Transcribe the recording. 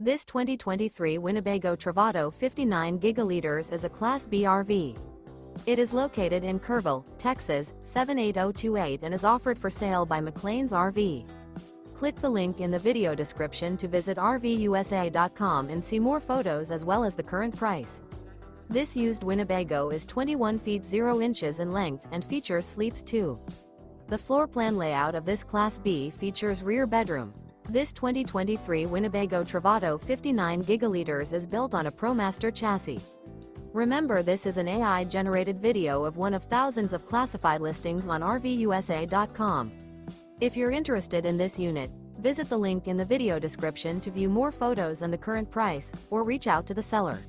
This 2023 Winnebago Travato 59GL is a Class B RV. It is located in Kerville, Texas, 78028 and is offered for sale by McClains RV. Click the link in the video description to visit RVUSA.com and see more photos as well as the current price. This used Winnebago is 21 feet 0 inches in length and features sleeps 2. The floor plan layout of this Class B features rear bedroom. This 2023 Winnebago Travato 59GL is built on a PROMASTER chassis. Remember, this is an AI-generated video of one of thousands of classified listings on RVUSA.com. If you're interested in this unit, visit the link in the video description to view more photos and the current price, or reach out to the seller.